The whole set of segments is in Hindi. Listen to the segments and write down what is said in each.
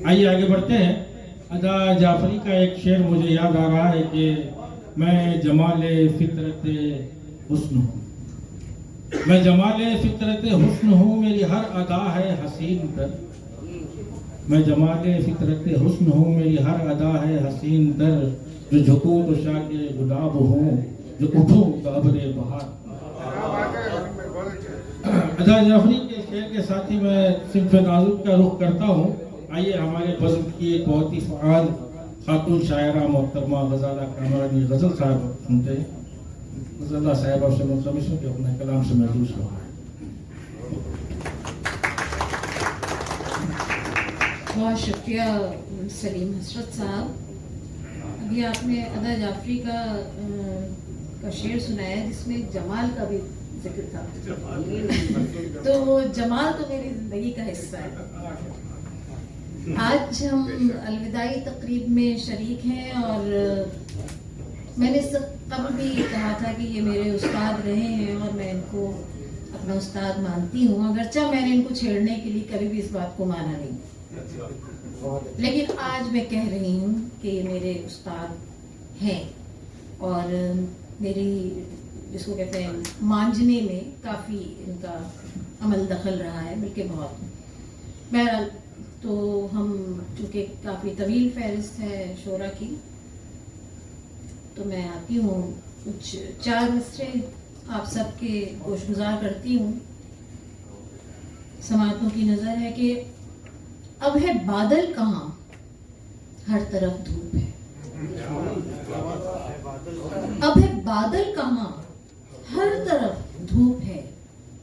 आइए आगे बढ़ते हैं। अदा जाफरी का एक शेर मुझे याद आ रहा है कि मैं जमाले फितरत हुस्न हूँ, मैं जमाले फितरत हुस्न हूँ, मेरी हर अदा है हसीन तर। मैं जमाले फितरत हुस्न हूँ, मेरी हर अदा है हसीन तर। जो झुकूं तो शाके गुलाब हूँ, जो उठूं तो अबरे बहार। अदा जाफरी के शेर के साथ ही मैं सिर्फ नाजुक का रुख करता हूँ। आइए हमारे बज़्म की एक बहुत ही फ़आल खातून शायरा मोहतरमा गज़ाला कामरानी गज़ल साहब सुनते हैं। गज़ाला साहब आपसे मुल्तमिस हूं कि अपने कलाम से महसूस करवाएं। बहुत शुक्रिया सलीम हसरत साहब। अभी आपने अदा जाफरी का शेर सुनाया जिसमें जमाल का भी जिक्र था। तो जमाल तो मेरी जिंदगी का हिस्सा है। आज हम अलविदाई तकरीब में शरीक हैं और मैंने कब भी कहा था कि ये मेरे उस्ताद रहे हैं और मैं इनको अपना उस्ताद मानती हूँ, अगरचा मैंने इनको छेड़ने के लिए कभी भी इस बात को माना नहीं, लेकिन आज मैं कह रही हूँ कि ये मेरे उस्ताद हैं और मेरी जिसको कहते हैं मांझने में काफ़ी इनका अमल दखल रहा है, बल्कि बहुत। बहरहाल तो हम चूँकि काफ़ी तवील फहरिस्त है शोरा की, तो मैं आती हूँ कुछ 4 मिसरे आप सबके गोशगुजार करती हूँ। समातों की नज़र है कि अब है बादल कहाँ, हर तरफ धूप है। अब है बादल कहाँ, हर तरफ धूप है।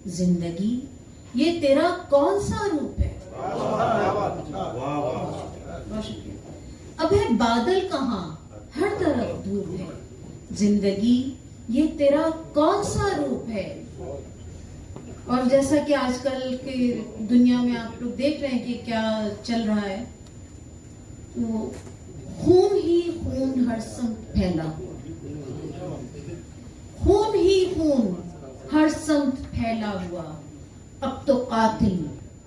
जिंदगी ये तेरा कौन सा रूप है। अब है बादल कहाँ, हर तरफ धूप है। जिंदगी ये तेरा कौन सा रूप है। और जैसा कि आजकल के दुनिया में आप लोग देख रहे हैं कि क्या चल रहा है, वो खून ही खून हर समत फैला, खून ही खून हर समत फैला हुआ। अब तो कातिल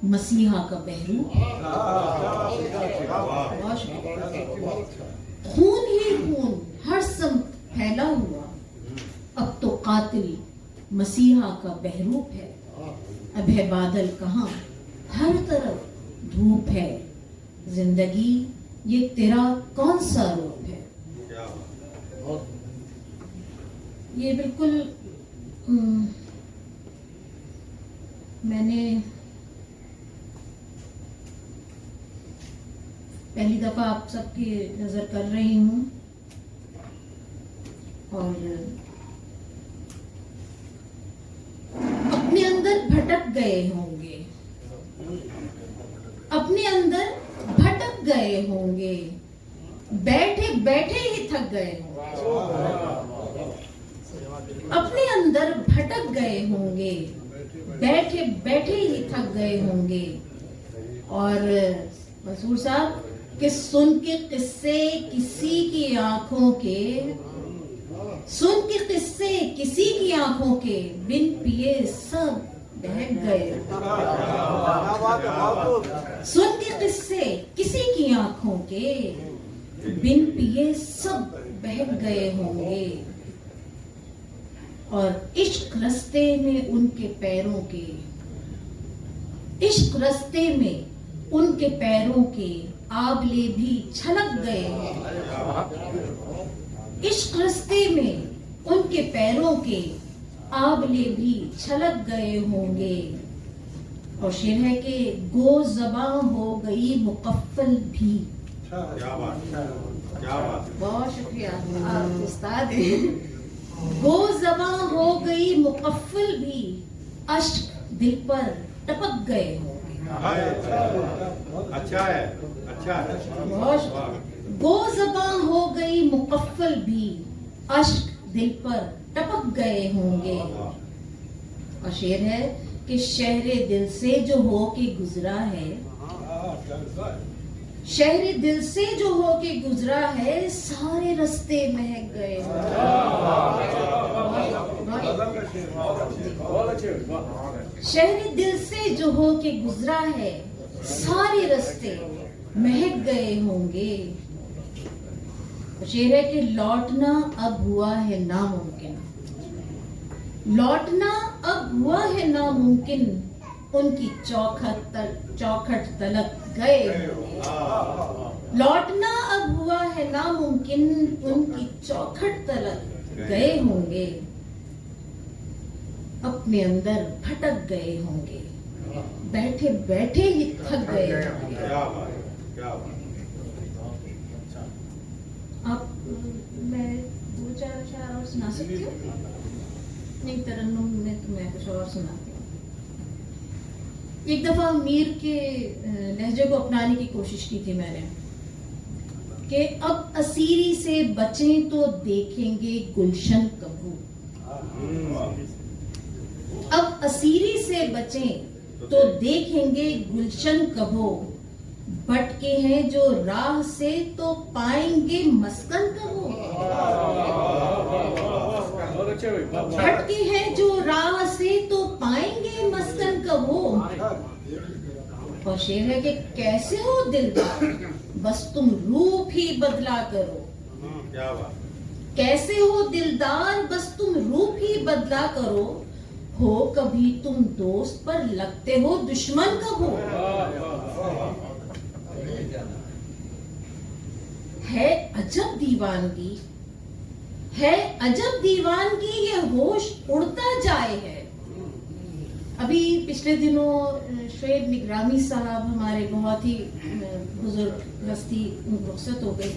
मसीहा का बहरूप है। खून ही खून हर समत फैला हुआ, अब तो कातिल मसीहा का बहरूप है। अब है बादल कहाँ, हर तरफ धूप है। जिंदगी ये तेरा कौन सा रूप है। ये बिल्कुल मैंने पहली दफा आप सबकी नजर कर रही हूँ और अपने अंदर भटक गए होंगे, अपने अंदर भटक गए होंगे, बैठे बैठे ही थक गए होंगे। अपने अंदर भटक गए होंगे, बैठे बैठे ही थक गए होंगे। और मंसूर साहब कि सुन के किस्से किसी की आंखों के, सुन के किस्से किसी की आंखों के, बिन पिए सब बहक गए। सुन के किस्से किसी की आंखों के, बिन पिए सब बहक गए होंगे। और इश्क रस्ते में उनके पैरों के, इश्क रस्ते में उनके पैरों के आबले भी छलक गए हैं। इश्क रस्ते में उनके पैरों के आबले भी छलक गए होंगे। और शेर है कि गो ज़बां हो गई मुकफ्फल भी। बहुत शुक्रिया, आप उस्ताद हैं। गो ज़बां हो गई मुकफ्फल भी, अश्क दिल पर टपक गए होंगे। अच्छा है, अच्छा है। गो ज़बां हो गई मुकफ्फल भी, अश्क दिल पर टपक गए होंगे। और शेर है कि शहरे दिल से जो हो के गुजरा है, शहरे दिल से जो हो के गुजरा है, सारे रास्ते महक गए होंगे। शहरे दिल से जो हो के गुजरा है, सारे रास्ते महक गए होंगे। शेर है कि लौटना अब हुआ है नामुमकिन, लौटना अब हुआ है नामुमकिन, उनकी चौखट तलक गए होंगे। लौटना अब हुआ है नामुमकिन, उनकी चौखट तलक गए होंगे। अपने अंदर भटक गए होंगे, बैठे बैठे ही थक गए होंगे। आप मैं दो चार अशआर और सुना सकती हूँ? नहीं, तरन्नुम में तो मैं कुछ और सुनाती हूँ। एक दफा मीर के लहजे को अपनाने की कोशिश की थी मैंने कि अब असीरी से बचें तो देखेंगे गुलशन कबू। अब असीरी से बचें तो देखेंगे गुलशन कबो, भटके हैं जो राह से तो पाएंगे मस्कन कबो। भटके हैं जो राह से तो पाएंगे मस्कन कबो। और शेर है कि कैसे हो दिलदार, बस तुम रूप ही बदला करो। कैसे हो दिलदार, बस तुम रूप ही बदला करो। हो कभी तुम दोस्त पर लगते हो दुश्मन कब हो। है अजब दीवानगी, है अजब दीवानगी, ये होश उड़ता जाए है। अभी पिछले दिनों शोएब निगरामी साहब हमारे बहुत ही बुजुर्ग हस्ती रुखसत हो गई,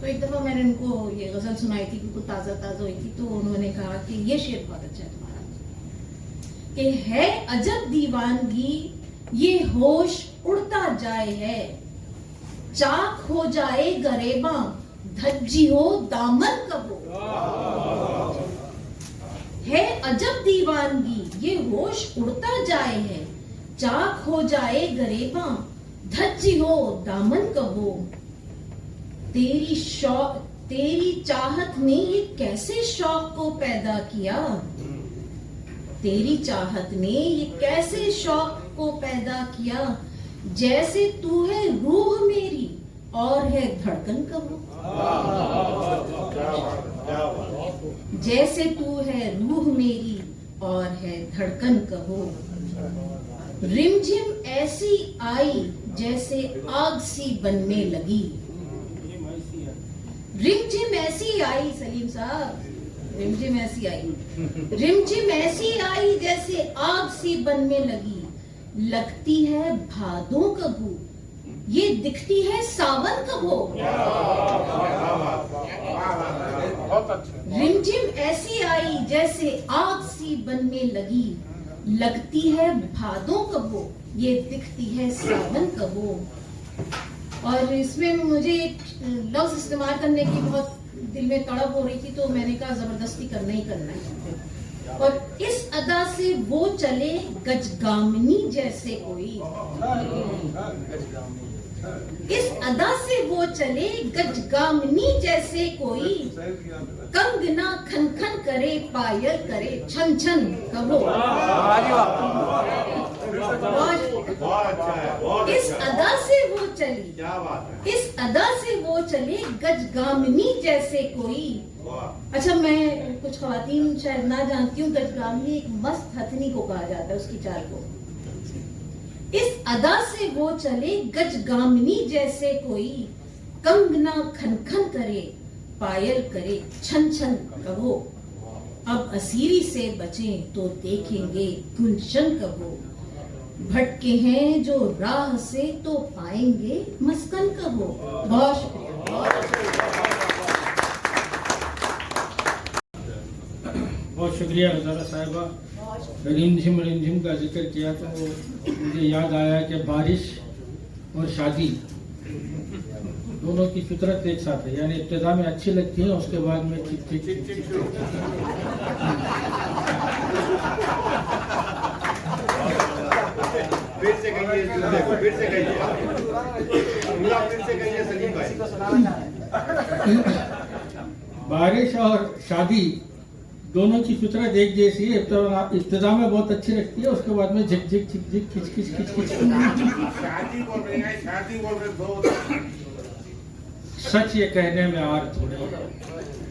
तो एक दफा मैंने उनको ये गजल सुनाई थी, बिल्कुल ताजा ताजा हुई थी। तो उन्होंने कहा कि ये शेर बहुत अच्छा है तुम्हारा, कि है अजब दीवानगी, ये होश उड़ता जाए है। चाक हो जाए गरेबा, धज्जी हो दामन कबो। है अजब दीवानगी, ये होश उड़ता जाए है। चाक हो जाए गरेबा, धज्जी हो दामन कबो। तेरी चाहत ने ये कैसे शौक को पैदा किया। तेरी चाहत ने ये कैसे शौक को पैदा किया। जैसे तू है रूह मेरी और है धड़कन कबो। जैसे तू है रूह मेरी और है धड़कन कबो। रिमझिम ऐसी आई जैसे आग सी बनने लगी। रिमझिम ऐसी आई सलीम साहब, रिमझिम ऐसी आई, रिमझिम ऐसी आई जैसे आग सी बनने लगी। लगती है भादों कबू, ये दिखती है सावन कबो। रिमझिम ऐसी आई जैसे आग सी बनने लगी। लगती है भादों कबो, ये दिखती है सावन कबो। और इसमें मुझे एक लफ्ज इस्तेमाल करने की बहुत दिल में तड़प हो रही थी, तो मैंने कहा जबरदस्ती करना ही करना है। और इस अदा से वो चले गजगामिनी जैसे कोई। इस अदा से वो चले गजगामिनी जैसे कोई। कंगना खन खन करे, पायल करे छन छन कबो। इस अदा से वो चली, इस अदा से वो चले गजगामिनी जैसे कोई। अच्छा, मैं कुछ ख्वातीन शायद ना जानती हूँ, गजगामिनी एक मस्त हथनी को कहा जाता है, उसकी चाल को। इस अदा से वो चले गजगामिनी जैसे कोई। कंगना खन खन करे, पायल करे छन छन कबो। अब असीरी से बचें तो देखेंगे गुलशन कबो। भटके हैं जो राह से तो पाएंगे मस्कन कबो। बहुत शुक्रिया। बहुत शुक्रिया हज़ारा साहिबा। रिमझिम का जिक्र किया तो मुझे याद आया कि बारिश और शादी दोनों की फितरत एक साथ है, यानी इब्तिदा में अच्छी लगती है, उसके बाद में ठीक ठीक ठीक ठीक। फिर से कहिए, फिर से कहिए, फिर से कहिए सलीम भाई। बारिश और शादी दोनों की फितरत एक जैसी है। इब्तिदा में बहुत अच्छी लगती है, उसके बाद में झिक झिक झिक झिक खिच खिच खिच खिच। शादी बोल रहे हैं, शादी बोल रहे दो। सच ये कहने में आर थोड़ी है।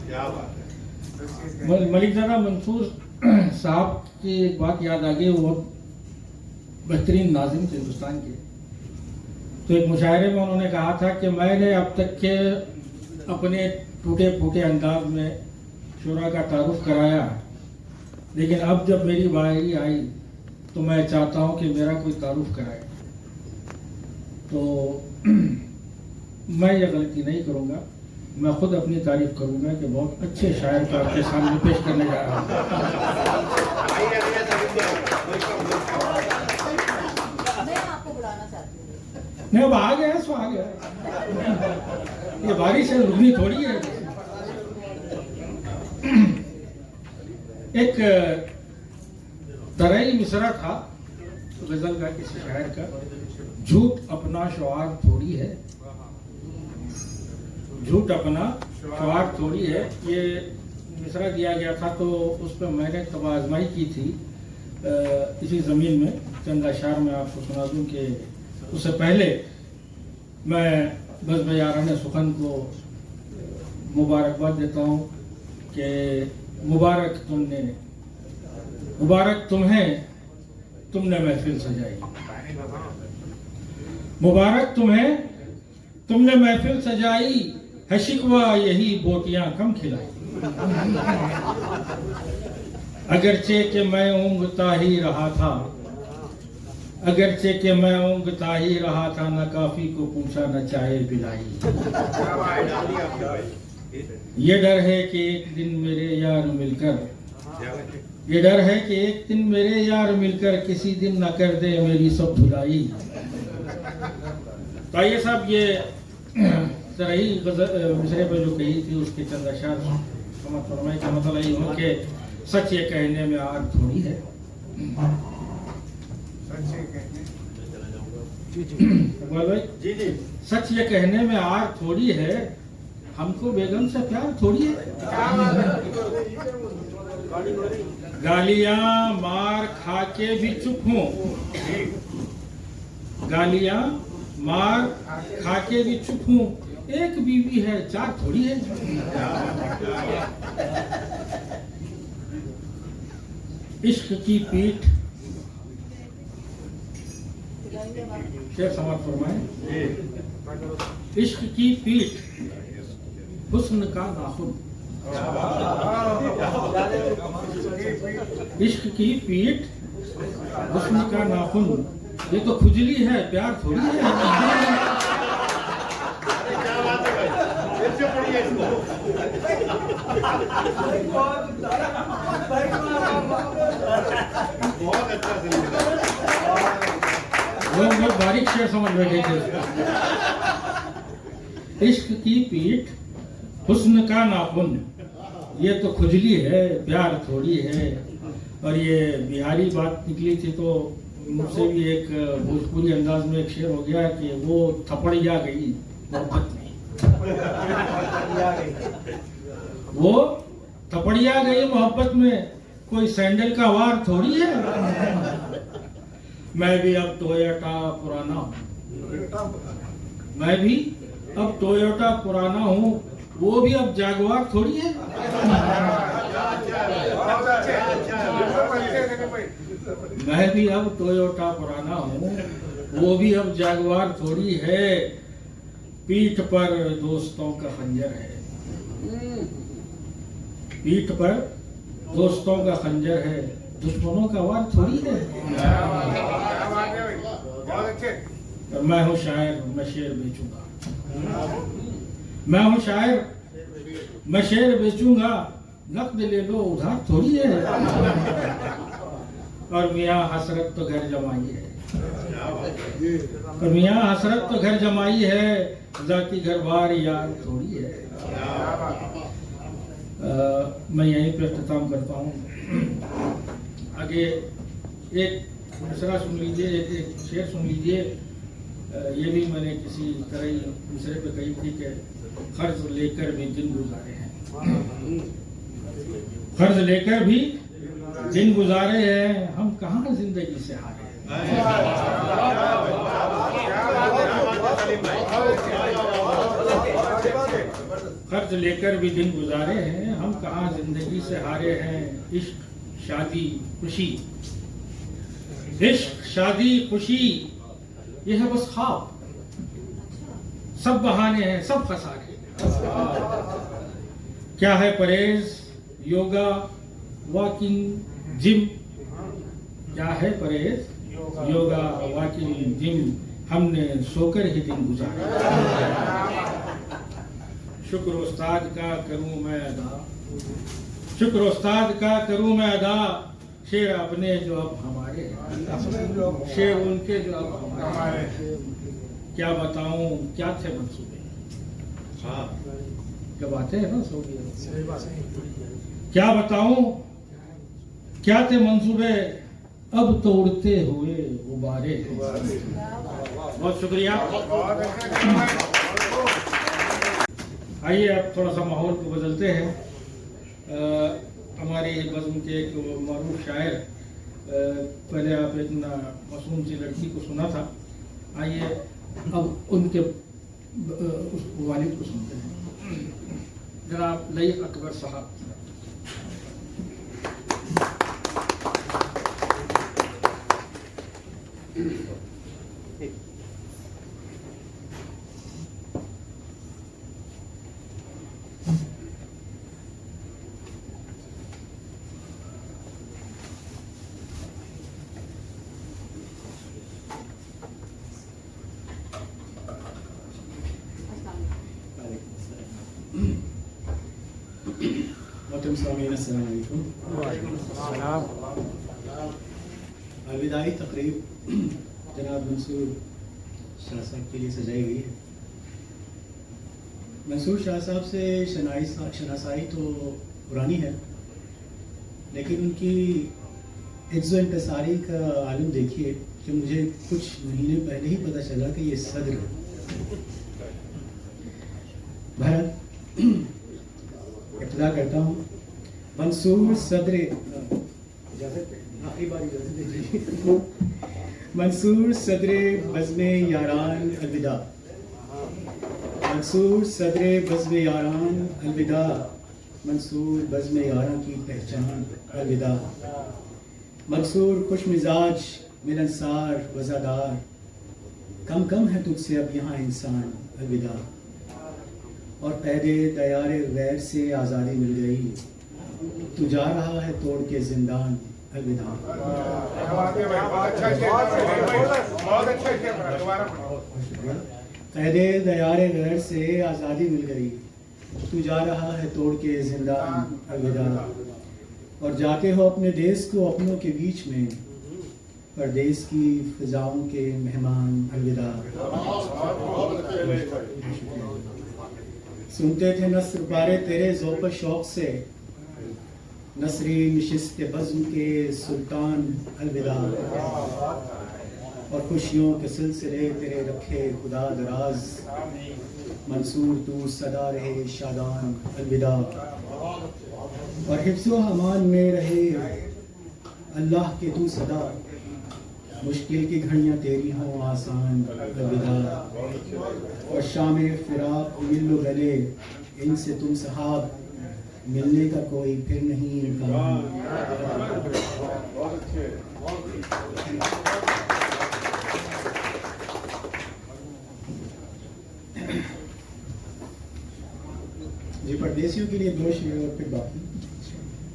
क्या बात है। मलिक ज़ादा मंसूर साहब की एक बात याद आ गई, वो बेहतरीन नाज़िम थे हिंदुस्तान के। तो एक मुशायरे में उन्होंने कहा था कि मैंने अब तक के अपने टूटे फूटे अंदाज में शुरा का तारुफ कराया, लेकिन अब जब मेरी बारी आई तो मैं चाहता हूँ कि मेरा कोई तारुफ कराए। तो मैं ये गलती नहीं करूँगा, मैं खुद अपनी तारीफ करूँगा कि बहुत अच्छे शायर को आपके सामने पेश करने जा रहा हूँ। मैं आपको बुलाना चाहती हूँ। नहीं, अब आ गया सो आ गया। ये बारिश है, रुकनी थोड़ी है। एक तराई मिसरा था गजल का किसी शायर का, झूठ अपना शुआर थोड़ी है, झूठ अपना शुआर थोड़ी है। ये मिसरा दिया गया था, तो उस पर मैंने तब आजमाई की थी इसी ज़मीन में। चंद अशार में आपको सुना दूं कि उससे पहले मैं बज़्म यारान सुखन को मुबारकबाद देता हूँ कि मुबारक तुम्हें तुमने महफिल सजाई, मुबारक तुम्हें तुमने महफिल सजाई, है शिकवा यही बोटियां कम खिलाई। अगरचे कि मैं ऊँघता ही रहा था, अगरचे कि मैं ऊँघता ही रहा था, न काफी को पूछा न चाहे पिलाई। ये डर है कि एक दिन मेरे यार मिलकर, ये डर है कि एक दिन मेरे यार मिलकर किसी दिन न कर दे मेरी सब धुलाई। तो ये सब ये तरही मिसरे पर जो कही थी उसके चंद अशार समझ फरमाए का मतलब ये हो कि सच ये कहने में आग थोड़ी है। भाई जी जी, सच ये कहने में आग थोड़ी है, हमको बेगम से प्यार थोड़ी है। गालियां मार खा के भी चुप हूँ, गालियां मार खा के भी चुप हूँ, एक बीवी है चार थोड़ी है। इश्क की पीठ, शेर समाज फरमाए, इश्क की पीठ हुस्न का नाखुन, इश्क की पीठ हुस्न का नाखुन, ये तो खुजली है प्यार थोड़ी है। क्या बात है भाई, फिर से पढ़िए इसको। बहुत अच्छा वो बहुत बारीक शेर समझ बैठे थे। इश्क की पीठ हुस्न का नाखुन, ये तो खुजली है प्यार थोड़ी है। और ये बिहारी बात निकली थी तो मुझसे भी एक भोजपुरी अंदाज में एक शेर हो गया कि वो थपड़िया गई मोहब्बत में, वो थपड़िया गई मोहब्बत में, कोई सैंडल का वार थोड़ी है। मैं भी अब टोयोटा पुराना हूँ, मैं भी अब टोयोटा पुराना हूँ, वो भी अब जैगवार थोड़ी है। मैं भी अब टोयोटा पुराना हूँ, वो भी अब जैगवार थोड़ी है। पीठ पर दोस्तों का खंजर है, पीठ पर दोस्तों का खंजर है, दुश्मनों का वार थोड़ी है। मैं हूँ शायर, मैं शेर बेचूंगा, मैं हूँ शायर, मैं शेर बेचूंगा, नकद ले लो उधार थोड़ी है। और मियाँ हसरत तो घर जमाई है, और मियाँ हसरत तो घर जमाई है, जाती घर बार यार थोड़ी है। मैं यहीं पे इख्तिताम करता हूँ। आगे एक मिसरा सुन लीजिए, एक शेर सुन लीजिए। ये भी मैंने किसी तरह मिसरे पे कही थी कि कर्ज लेकर भी दिन गुजारे हैं। कर्ज लेकर भी दिन गुजारे हैं, हम कहाँ जिंदगी से हारे हैं। कर्ज लेकर भी दिन गुजारे हैं, हम कहाँ जिंदगी से हारे हैं। इश्क शादी खुशी, इश्क शादी खुशी, ये है बस ख्वाब, सब बहाने हैं, सब फसाने हैं। क्या है परहेज, योगा, वॉकिंग, जिम। क्या है परहेज, योगा, वॉकिंग, जिम, हमने सोकर ही दिन गुजारा। शुक्र उस्ताद का करूं मैं अदा, शुक्र उस्ताद का करूं मैं अदा। शेर अपने जो अब हमारे हैं, शेर उनके जो अब हमारे हैं। क्या बताऊं क्या थे मंसूबे, क्या बातें हैं ना, सो क्या बताऊं क्या थे मंसूबे, अब तो उड़ते हुए गुब्बारे। बहुत शुक्रिया। आइए अब थोड़ा सा माहौल को बदलते हैं। हमारी बज़्म के एक मारूफ शायर, पहले आप एक मासूम सी लड़की को सुना था, आइए अब उनके उस वालिद को सुनते हैं, जनाब लई अकबर साहब। अलविदाई तकरीब जनाब मंसूर शाह साहब के लिए सजाई गई है। मंसूर शाह साहब से शनासाई तो पुरानी है, लेकिन उनकी इज़्ज़ो इंतसारी का आलम देखिए कि मुझे कुछ महीने पहले ही पता चला कि ये सदर भारत। इब्तिदा करता हूँ। मंसूर सदरे, आखिरी बार इजाज़त दीजिए। मंसूर सदरे बज़्मे यारान अलविदा, मंसूर सदरे बज़्मे यारान अलविदा, मंसूर बज़्मे यारान की पहचान अलविदा। मंसूर खुश मिजाज मिलनसार वज़ादार, कम कम है तुझसे अब यहाँ इंसान अलविदा। और पैदे दयारे गैर से आज़ादी मिल गई, तू जा रहा है तोड़ के जिंदान अलविदा। पैदे दयारे गैर से आज़ादी मिल गई, तू जा रहा है तोड़ के जिंदान अलविदा। और जाते हो अपने देश को अपनों के बीच में, परदेश की फिजाओं के मेहमान अलविदा। सुनते थे नस्र बारे तेरे ज़ौक़ शौक़ से, नसरी निशिस्त बज़्म के सुल्तान अलविदा। और खुशियों के सिलसिले तेरे रखे खुदा दराज, मंसूर तू सदा रहे शादान अलविदा। और हिफ्ज़ो अमान में रहे अल्लाह के तू सदा, मुश्किल की घड़ियाँ तेरी हों आसान अलविदा। और शाम फिराक मिलो गले, इनसे तुम सहाब, मिलने का कोई फिर नहीं इम्कान। जी परदेसियों के लिए दो शेर और फिर बाकी।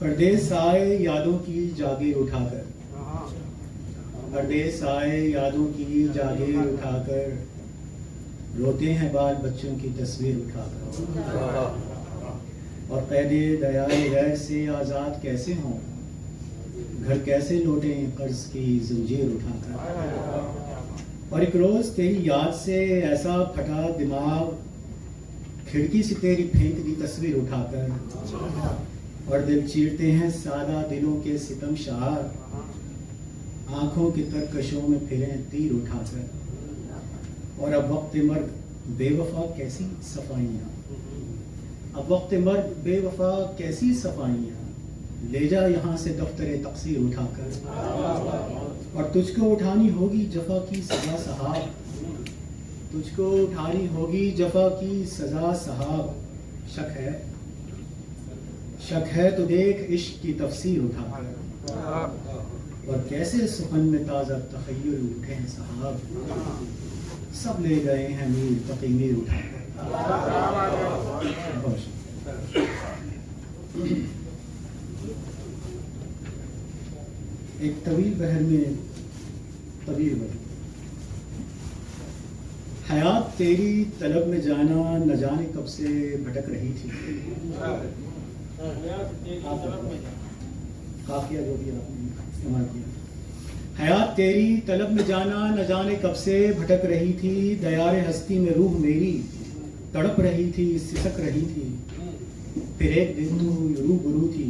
परदेस आए यादों की जागीर उठाकर, परदेस आए यादों की जागीर उठाकर, रोते हैं बाल बच्चों की तस्वीर उठाकर। और पैदे दयाल गैर से आज़ाद कैसे हों, घर कैसे लौटें कर्ज की जंजीर उठाकर। और एक रोज़ तेरी याद से ऐसा फटा दिमाग, खिड़की से तेरी फेंक दी तस्वीर उठाकर। और दिल चीरते हैं सादा दिलों के सितम शार, आँखों की तरकशों में फिरें तीर उठाकर। और अब वक्त मर्ग बेवफा कैसी सफाइयाँ, अब वक्त मर्ग बेवफा कैसी सफाइयाँ, ले जा यहाँ से दफ्तर तकसीर उठाकर, और तुझको उठानी होगी जफा की सजा साहब, तुझको उठानी होगी जफा की सजा साहब। शक है तो देख इश्क की तफसीर उठाकर, और कैसे सुखन में ताज़ा तखय्युल उठे हैं साहब, सब ले गए हैं मीर तकी मीर उठाकर। एक तवील बहर में तवील बहर, हयात तेरी तलब में जाना न जाने कब से भटक रही थी। काफिया जो भी आपने इस्तेमाल किया। हयात तेरी तलब में जाना न जाने कब से भटक रही थी, दयारे हस्ती में रूह मेरी तड़प रही थी, सिसक रही थी। फिर एक दिन तू रूबरू थी,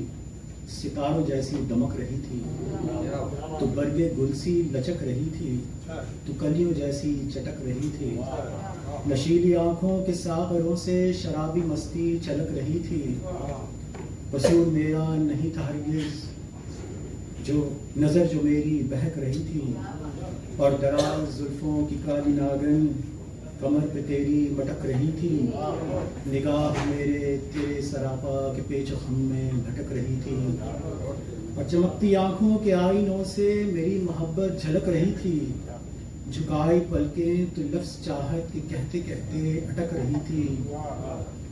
सितारों जैसी दमक रही थी। तो बरगे गुलसी लचक रही थी, तो कलियों जैसी चटक रही थी। नशीली आंखों के सागरों से शराबी मस्ती छलक रही थी। कसूर मेरा नहीं था हरगिज़, जो नज़र जो मेरी बहक रही थी, और दराज जुल्फों की काली नागन कमर पे तेरी मटक रही थी। निगाह मेरे तेरे सरापा के पेच खम में भटक रही थी, और चमकती आंखों के आईनों से मेरी मोहब्बत झलक रही थी। झुकाई पलकें तो लफ्ज़ चाहत के कहते कहते अटक रही थी,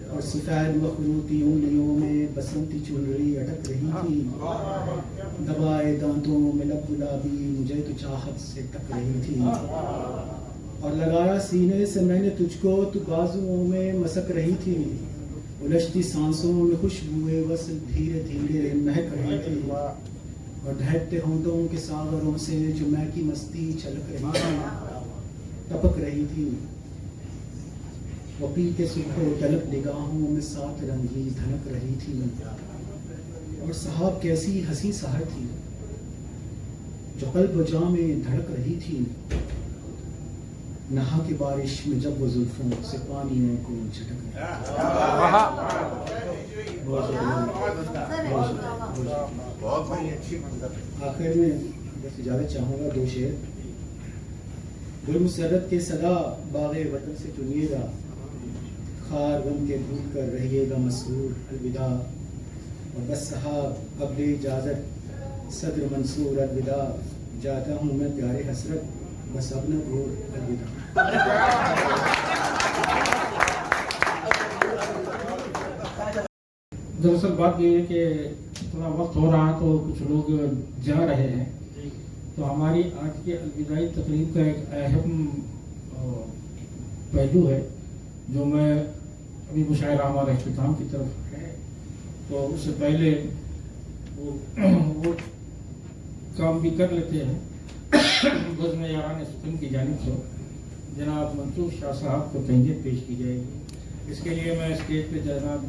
और सफ़ेद मखलूती उंगलियों में बसंती चुनरी अटक रही थी। दबाए दांतों में लब गुलाबी मुझे तो चाहत से तक रही थी, और लगाया सीने से मैंने तुझको, तू बाजुओं में मसक रही थी। उलझती सांसों में खुशबुए वसल धीरे धीरे महक रही थी, और ढहकते होंठों के सागरों से जो महकी मस्ती छलक रही थी, टपक रही थी। वो पी के सुबह तलब निगाहों में सात रंगी धनक रही थी, और साहब कैसी हंसी सहर थी जो कल्ब जा में धड़क रही थी। नहा की बारिश में जब वो जुल्फों से पानियों को झटक रही थी। आखिर में बस इजाज़त चाहूँगा, दो शेर। गुलमुसरत के सदा बाग़े वतन से चुनिएगा, खार गम के भूल कर रहिएगा मसरूर, अलविदा। और बस साहब अब दे इजाज़त, सदर मंसूर अलविदा। जाता हूँ मैं प्यारे हसरत, बस अब न घोर अलविदा। दरअसल बात ये है कि थोड़ा वक्त हो रहा है तो कुछ लोग जा रहे हैं, तो हमारी आज की अलविदाई तकरीब का एक अहम पहलू है जो मैं अभी मुशायरा हमारा इख्तिताम की तरफ है, तो उससे पहले वो काम भी कर लेते हैं। बज़्म यारान सुकून की जानिब से जनाब मंसूर शाह साहब को तहनीत पेश की जाएगी। इसके लिए मैं स्टेज पे जनाब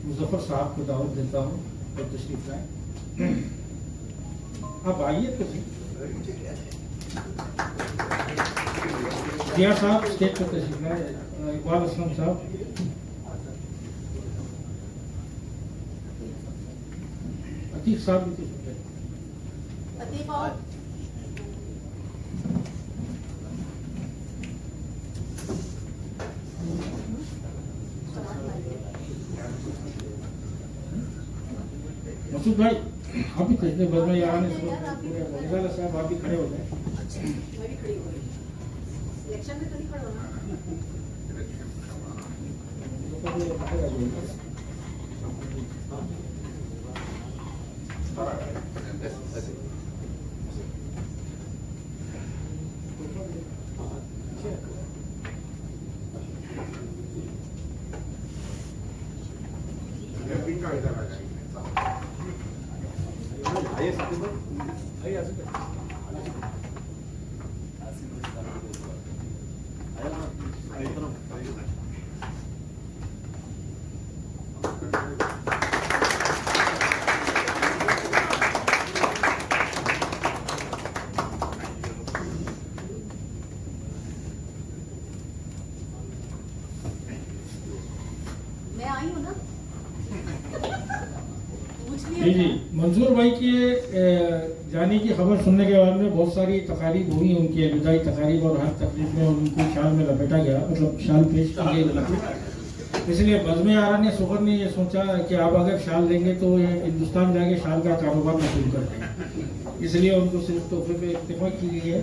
मुज़फ़्फ़र साहब को दावत देता हूँ और तशरीफ लाएँ। आप आइए तो सही। जिया साहब स्टेज पर तशरीफ लाएँ। इकबाल असलम साहब, अतीक साहब भी तशरीफ लाएँ। मसूद भाई आप भी तजने बज़्म यारान साहब आप भी खड़े हो जाए। जी जी, मंसूर भाई की जाने की खबर सुनने के बाद में बहुत सारी तकारीब हुई, उनकी विदाई तकारीब, और हर तकरीब में उनको शाल में लपेटा गया, मतलब शाल पेश की गई लपेट। इसलिए बज़्म आरा ने सुगर ने ये सोचा कि आप अगर शाल देंगे तो ये हिंदुस्तान जाके शाल का कारोबार न शुरू कर दें, इसलिए उनको सिर्फ तोहफे पे इत्तेफाक की गई है।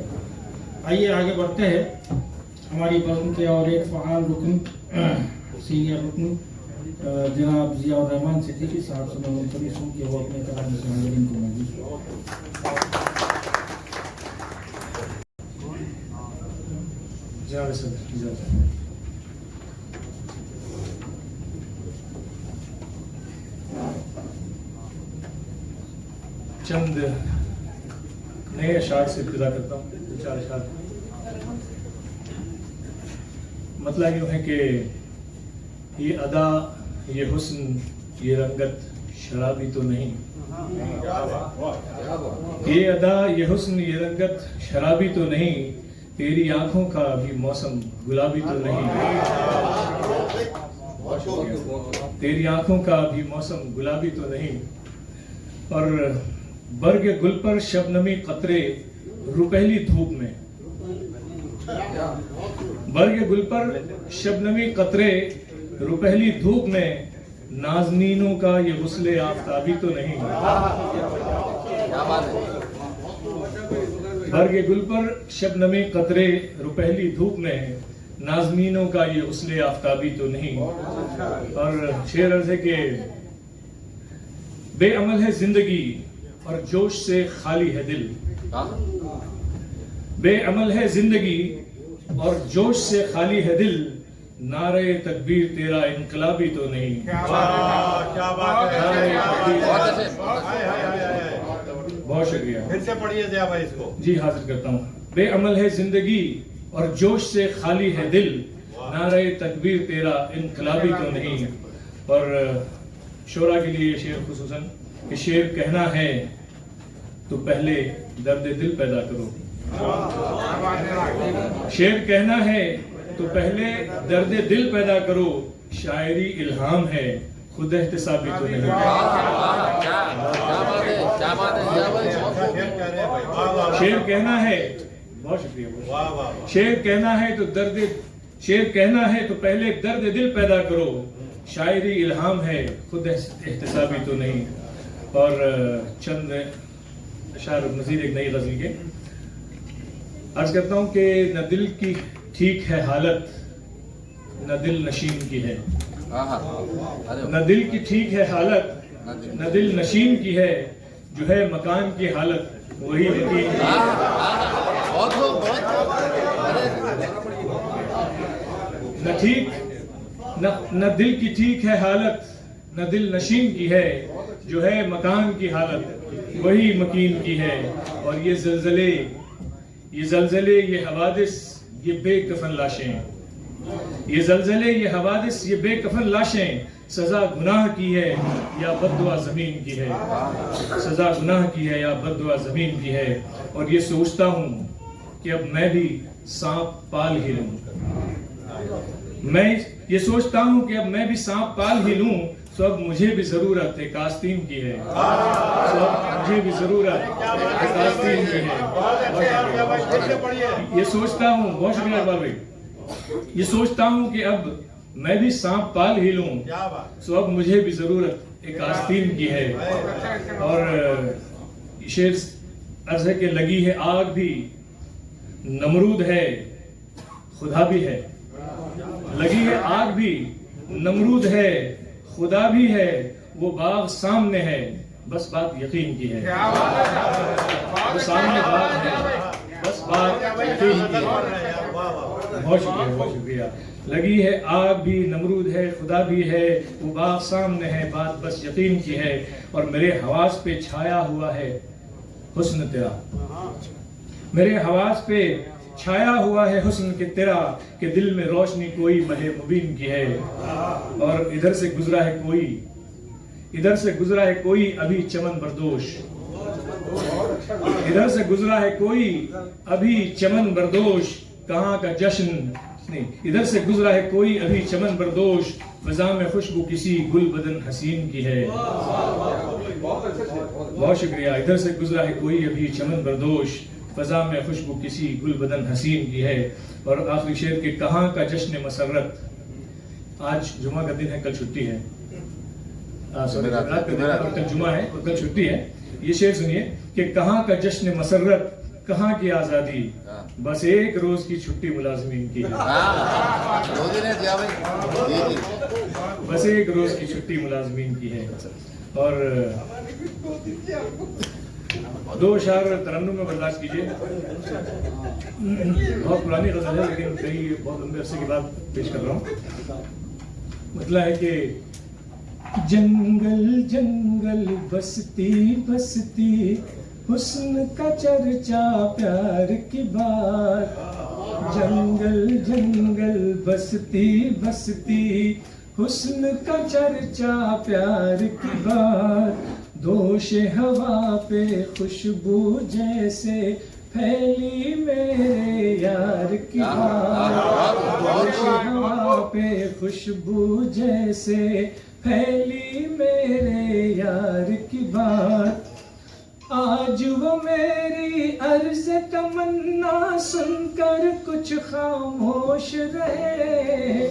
आइए आगे बढ़ते हैं। हमारी बज़्म के और एक फ़आल रुकन, सीनियर रुकन जनाब ज़ियाउर रहमान सिद्दीकी साहब से मैं मुंतज़िर हूँ कि वो अपने कलाम से हाज़रीन को मौजूद जनाब सदर इजाज़त। चंद नए अशार से इब्तिदा करता हूँ, दो चार अशार। मतलब यूँ है कि ये अदा, ये हुस्न, ये रंगत शराबी तो नहीं। ये अदा, ये हुस्न, ये रंगत शराबी तो नहीं, तेरी आंखों का भी मौसम गुलाबी तो नहीं। तेरी आंखों का भी मौसम गुलाबी तो नहीं। और बर्ग गुल पर शबनमी कतरे रुपहली धूप में, बर्ग गुल पर शबनमी कतरे रुपहली धूप में, नाज़नीनों का ये गुस्ले आफ़ताबी तो नहीं। बर्ग गुल पर शबनमी कतरे रुपहली धूप में, नाज़नीनों का ये गुस्ले आफ़ताबी तो नहीं। और शेर अर्ज़ है कि बेअमल है जिंदगी और जोश से खाली है दिल। बेअमल है जिंदगी और जोश से खाली है दिल, नारे तकबीर तेरा इनकलाबी तो नहीं। क्या बात है। बहुत शुक्रिया। फिर से पढ़िए ज़िया भाई इसको। जी हाजिर करता हूँ। बेअमल है जिंदगी और जोश से खाली है दिल, नारे तकबीर तेरा इनकलाबी तो नहीं। और शोरा के लिए शेर खुसूसन कि शेर कहना है तो पहले दर्द दिल पैदा करो। शेर कहना है तो पहले दर्द दिल पैदा करो, शायरी इल्हाम है खुद एहतिसाबी तो नहीं। शेर कहना है, बहुत शुक्रिया। शेर कहना है तो शेर कहना है तो पहले दर्द दिल पैदा करो, शायरी इल्हाम है खुद एहतिसाबी तो नहीं। और चंद अशार मजीद एक नई गज़ल के अर्ज करता हूँ कि न दिल की ठीक है हालत, न दिल नशीन की है। न दिल की ठीक है हालत, न दिल नशीन की है, जो है मकान की हालत वही यकीन की है। न ठीक न दिल की ठीक है हालत, न दिल नशीन की है, जो है मकान की हालत वही मकीन की है। और ये जलजले, ये हवादिस, ये बेकफन लाशें, ये जलजले, ये हवादिस, ये बेकफन लाशें, सजा गुनाह की है या बद्दुआ जमीन की है। सजा गुनाह की है या बद्दुआ जमीन की है। और ये सोचता हूँ कि अब मैं भी सांप पाल ही लूं। मैं ये सोचता हूँ कि अब मैं भी सांप पाल ही लूं, तो अब मुझे भी जरूरत एक आस्तीन की है। तो अब मुझे भी जरूरत एक आस्तीन की है। ये सोचता हूँ, बहुत शुक्रिया इकबाल भाई। ये सोचता हूँ कि अब मैं भी सांप पाल ही लूं, तो अब मुझे भी जरूरत एक आस्तीन की है। और शेर अर्ज़ है कि लगी है आग भी, नमरूद है, खुदा भी है। लगी है आग भी, नमरूद है, खुदा भी है, वो बाग सामने है, बस बात यकीन की है। वो सामने बाग है, बस बात यकीन की है। बहुत शुक्रिया, बहुत शुक्रिया। लगी है आग भी, नमरूद है, खुदा भी है, वो बाग सामने है, बात बस यकीन की है। और मेरे हवास पे छाया हुआ है हुस्न तेरा, मेरे हवास पे छाया हुआ है हुस्न के तेरा, कि दिल में रोशनी कोई महे मुबीन की है। और इधर से गुजरा है कोई, इधर से गुजरा है कोई अभी चमन बरदोश, इधर से गुजरा है कोई अभी चमन बरदोश, कहाँ का जश्न नहीं, इधर से गुजरा है कोई अभी चमन बरदोश, फजा में खुशबू किसी गुल बदन हसीन की है। बहुत शुक्रिया। इधर से गुजरा है कोई अभी चमन बरदोश, फजा में खुशबू किसी गुल बदन हसीन की है। और आखिरी शेर के कहाँ का जश्न मसरत, आज जुमा का दिन है, कल छुट्टी है, सॉरी कल जुमा है और कल छुट्टी है। ये शेर सुनिए कि कहाँ का जश्न मसरत, कहाँ की आजादी, बस एक रोज की छुट्टी मुलाजमीन की है। बस एक रोज की छुट्टी मुलाजमीन की है। और दो अशार तरन्नुम में बर्दाश्त कीजिए। बहुत पुरानी गजल है लेकिन कई बहुत लंबे अरसे के बाद पेश कर रहा हूँ। मतलब है कि जंगल जंगल बसती बसती हुस्न का चर्चा प्यार की बात, जंगल जंगल बसती बसती हुस्न का चर्चा प्यार की बात, दोष हवा पे खुशबू जैसे फैली मेरे यार की बात, दोष हवा पे खुशबू जैसे फैली मेरे यार की बात। आज वो मेरी अर्ज़ तमन्ना सुनकर कुछ खामोश रहे,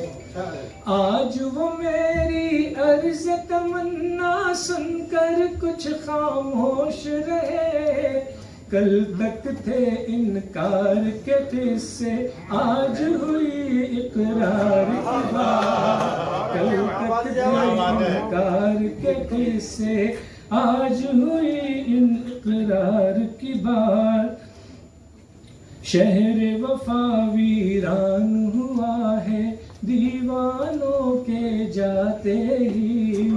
आज वो मेरी अर्ज़ तमन्ना सुनकर कुछ खामोश रहे, कल तक थे इनकार के किस्से आज हुई इकरार की बात, कल तक थे इनकार के किस्से आज हुई इकरार की बात। शहर वफा वीरान हुआ है दीवानों के जाते ही,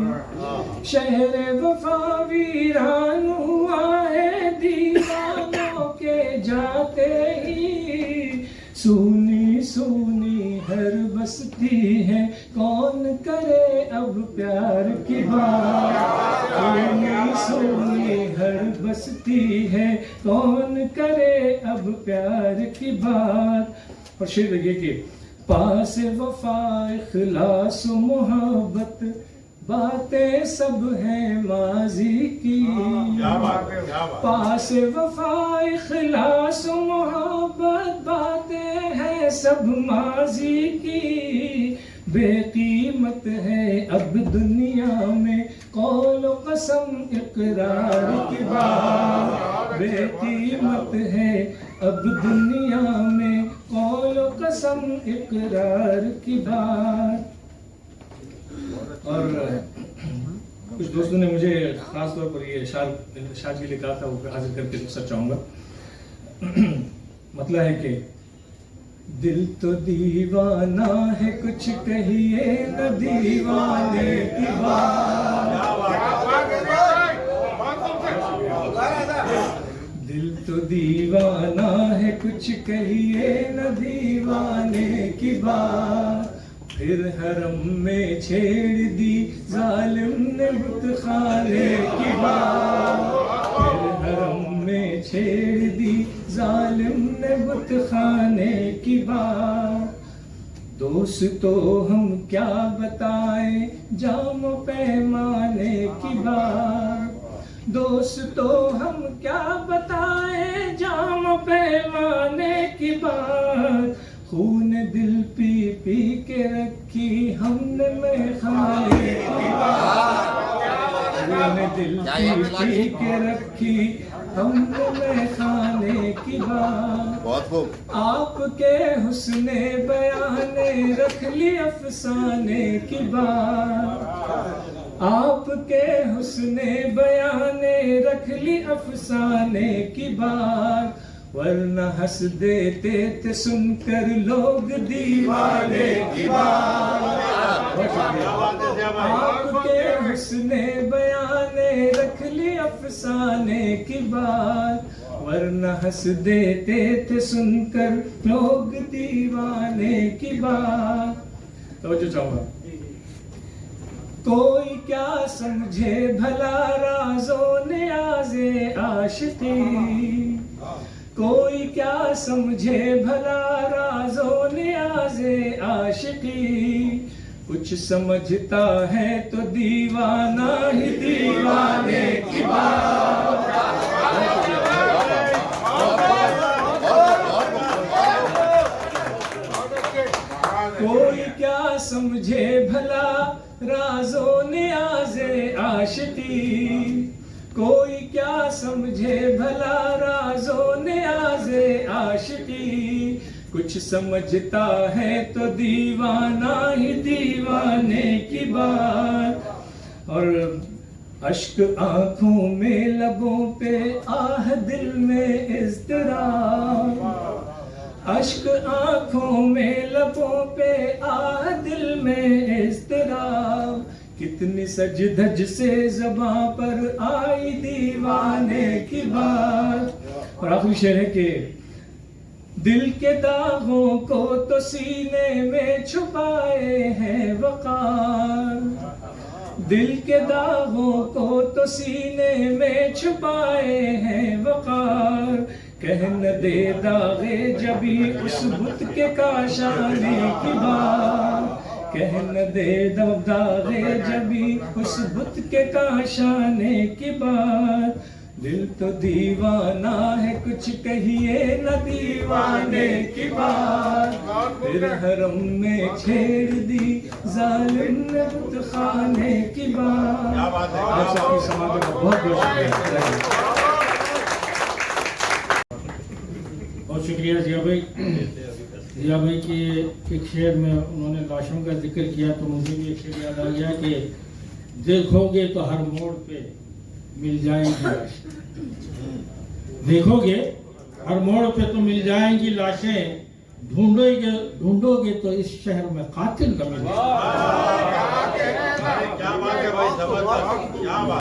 शहर वफा वीरान हुआ है दीवानों के जाते ही, सूनी सूनी हर बसती है कौन करे अब प्यार की बात, सूनी सूनी हर बसती है कौन करे अब प्यार की बात। और शेर लगे कि पास वफा इखलास मोहब्बत बातें सब हैं माजी की, पास वफा इखलास मोहब्बत बातें हैं सब माजी की, बेकीमत है अब दुनिया में कौल कसम इकरार की बात, बेकीमत है अब दुनिया में कौल कसम इकरार की बात। और कुछ दोस्तों ने मुझे खास तौर पर ये शार के लिए कहा था, वो हाजिर करके सच चाहूंगा। मतलब है कि दिल तो दीवाना है कुछ कहिए न दीवाने की बात, दिल तो दीवाना है कुछ कहिए न दीवाने की बात, फिर हरम में छेड़ दी जालिम ने बुत खाने की बात, फिर हरम में छेड़ दी जालिम ने बुत खाने की बात। दोस्तों हम क्या बताएं जाम पैमाने की बात, दोस्तों हम क्या बताएं जाम पैमाने की बात, खून दिल पी पी के रखी हमने मैं खाने की बात, खून दिल पी पी के रखी हमने मैं खाने की बात। आपके हुस्ने बयाने रख ली अफसाने की बात, आपके हुस्ने बयाने रख ली अफसाने की बात, वरना हंस देते थे सुनकर लोग दीवाने की बात। आपके हुस्ने बयाने रख ली अफसाने की बात, वरना हंस देते थे सुनकर लोग दीवाने की बात। तवज्जो चाहूंगा। कोई क्या समझे भला राज़ों नियाज़े आशिकी, कोई क्या समझे भला राज़ो नियाज़े आशिकी, कुछ समझता है तो दीवाना ही दीवाने की बात। कोई क्या समझे भला राज़ो नियाज़े आशिकी, कोई क्या समझे भला राज़ो नियाज़े आशिकी, कुछ समझता है तो दीवाना ही दीवाने की बात। और अश्क आंखों में लबों पे आह दिल में इज़्तिराब, अश्क आंखों में लबों पे आह दिल में इज़्तिराब, कितनी सज धज से ज़बां पर आई दीवाने की बात। और आखिरी शेर है कि दिल के दागों को तो सीने में छुपाए हैं वक़ार, दिल के दागों को तो सीने में छुपाए हैं वक़ार, कह न दे दागे जबी उस बुत के काशाने की बात, कह न दे दागे जबी उस बुत के काशाने की बात। दिल तो दीवाना है कुछ कहिए न दीवाने की बात, फिर हरम में छेड़ दी जालिम ने बुत खाने की बात। आप सबकी समाज का बहुत बहुत शुक्रिया। बहुत शुक्रिया जिया भाई की एक शेर में उन्होंने लाशों का जिक्र किया तो मुझे भी एक शेर याद आ गया कि देखोगे तो हर मोड़ पे मिल जाएंगी लाशें, देखोगे हर मोड़ पे तो मिल जाएंगी लाशें, ढूंढोगे तो इस शहर में कातिल का मिलेगा। क्या बात है भाई, जबरदस्त, क्या बात।